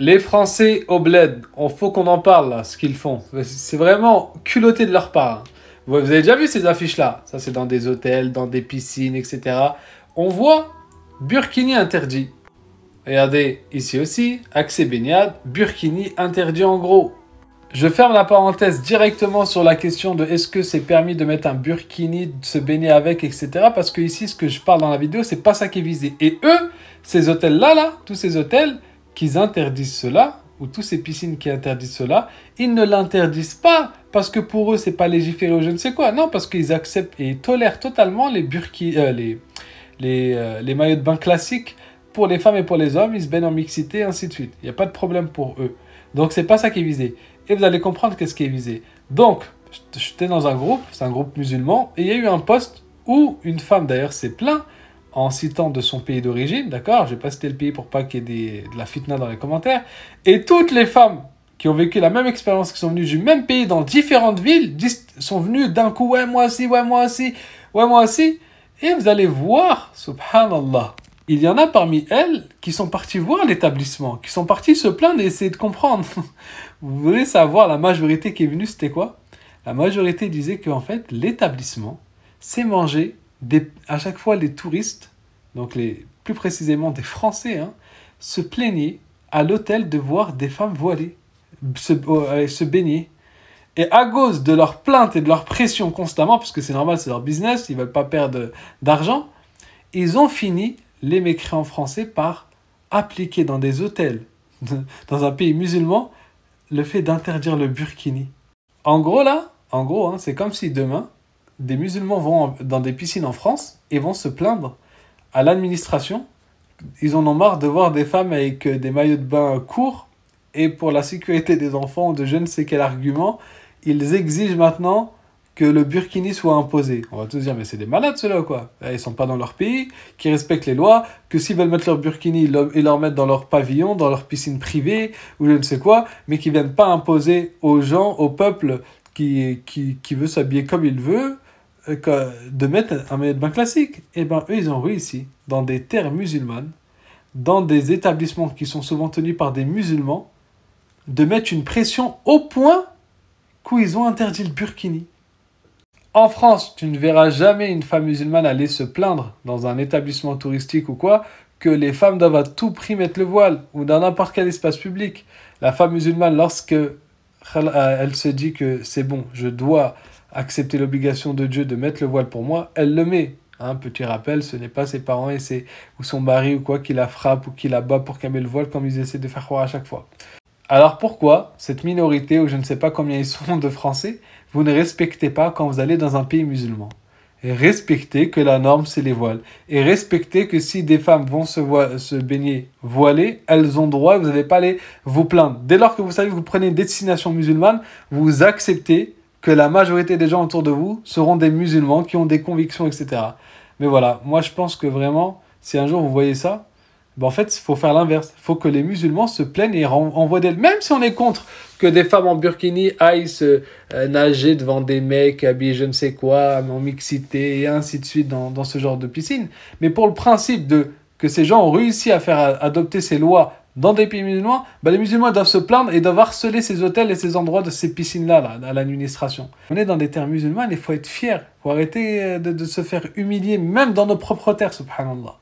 Les Français au bled, il faut qu'on en parle là, ce qu'ils font. C'est vraiment culotté de leur part. Vous avez déjà vu ces affiches-là? Ça, c'est dans des hôtels, dans des piscines, etc. On voit burkini interdit. Regardez, ici aussi, accès baignade, burkini interdit en gros. Je ferme la parenthèse directement sur la question de est-ce que c'est permis de mettre un burkini, de se baigner avec, etc. Parce que ici, ce que je parle dans la vidéo, c'est pas ça qui est visé. Et eux, ces hôtels-là, tous ces hôtels, qu'ils interdisent cela, ou tous ces piscines qui interdisent cela, ils ne l'interdisent pas parce que pour eux, c'est pas légiféré ou je ne sais quoi. Non, parce qu'ils acceptent et tolèrent totalement les les maillots de bain classiques pour les femmes et pour les hommes. Ils se baignent en mixité, et ainsi de suite. Il n'y a pas de problème pour eux. Donc, c'est pas ça qui est visé. Et vous allez comprendre qu'est-ce qui est visé. Donc, j'étais dans un groupe, c'est un groupe musulman, et il y a eu un post où une femme d'ailleurs s'est plainte en citant de son pays d'origine, d'accord? Je vais pas citer le pays pour pas qu'il y ait de la fitna dans les commentaires. Et toutes les femmes qui ont vécu la même expérience, qui sont venues du même pays dans différentes villes, sont venues d'un coup, ouais, moi aussi, ouais, moi aussi, ouais, moi aussi. Et vous allez voir, subhanallah, il y en a parmi elles qui sont parties voir l'établissement, qui sont parties se plaindre et essayer de comprendre. Vous voulez savoir, la majorité qui est venue, c'était quoi? La majorité disait qu'en fait, l'établissement, c'est manger à chaque fois les touristes, donc plus précisément des Français, se plaignaient à l'hôtel de voir des femmes voilées se baigner. Et à cause de leur plainte et de leur pression constamment, parce que c'est normal, c'est leur business, ils ne veulent pas perdre d'argent, ils ont fini, les mécréants français, par appliquer dans des hôtels, dans un pays musulman, le fait d'interdire le burkini. En gros, c'est comme si demain, des musulmans vont dans des piscines en France et vont se plaindre à l'administration. Ils en ont marre de voir des femmes avec des maillots de bain courts et pour la sécurité des enfants ou de je ne sais quel argument, ils exigent maintenant que le burkini soit imposé. On va tous dire, mais c'est des malades ceux-là, quoi. Ils sont pas dans leur pays, qui respectent les lois, que s'ils veulent mettre leur burkini, ils leur mettent dans leur pavillon, dans leur piscine privée, ou je ne sais quoi, mais qui viennent pas imposer aux gens, au peuple qui veut s'habiller comme il veut, de mettre un maillot de bain classique. Et ben eux, ils ont réussi, dans des terres musulmanes, dans des établissements qui sont souvent tenus par des musulmans, de mettre une pression au point qu'ils ont interdit le burkini. En France, tu ne verras jamais une femme musulmane aller se plaindre dans un établissement touristique ou quoi, que les femmes doivent à tout prix mettre le voile, ou dans n'importe quel espace public. La femme musulmane, lorsque elle se dit que c'est bon, je dois accepter l'obligation de Dieu de mettre le voile pour moi, elle le met. Petit rappel, ce n'est pas ses parents ou son mari ou quoi qui la frappe ou qui la bat pour qu'elle mette le voile comme ils essaient de faire croire à chaque fois. Alors pourquoi cette minorité, ou je ne sais pas combien ils sont de Français, vous ne respectez pas quand vous allez dans un pays musulman? Et respectez que la norme, c'est les voiles. Et respectez que si des femmes vont se baigner voilées, elles ont droit, vous n'allez pas aller vous plaindre. Dès lors que vous savez que vous prenez une destination musulmane, vous acceptez que la majorité des gens autour de vous seront des musulmans qui ont des convictions, etc. Mais voilà, moi je pense que vraiment, si un jour vous voyez ça, en fait, il faut faire l'inverse. Il faut que les musulmans se plaignent et envoient d'elles. Même si on est contre que des femmes en burkini aillent se nager devant des mecs habillés je ne sais quoi, en mixité et ainsi de suite dans ce genre de piscine. Mais pour le principe que ces gens ont réussi à faire adopter ces lois dans des pays musulmans, les musulmans doivent se plaindre et doivent harceler ces hôtels et ces endroits de ces piscines-là à l'administration. On est dans des terres musulmanes, il faut être fier. Il faut arrêter de se faire humilier, même dans nos propres terres, subhanallah.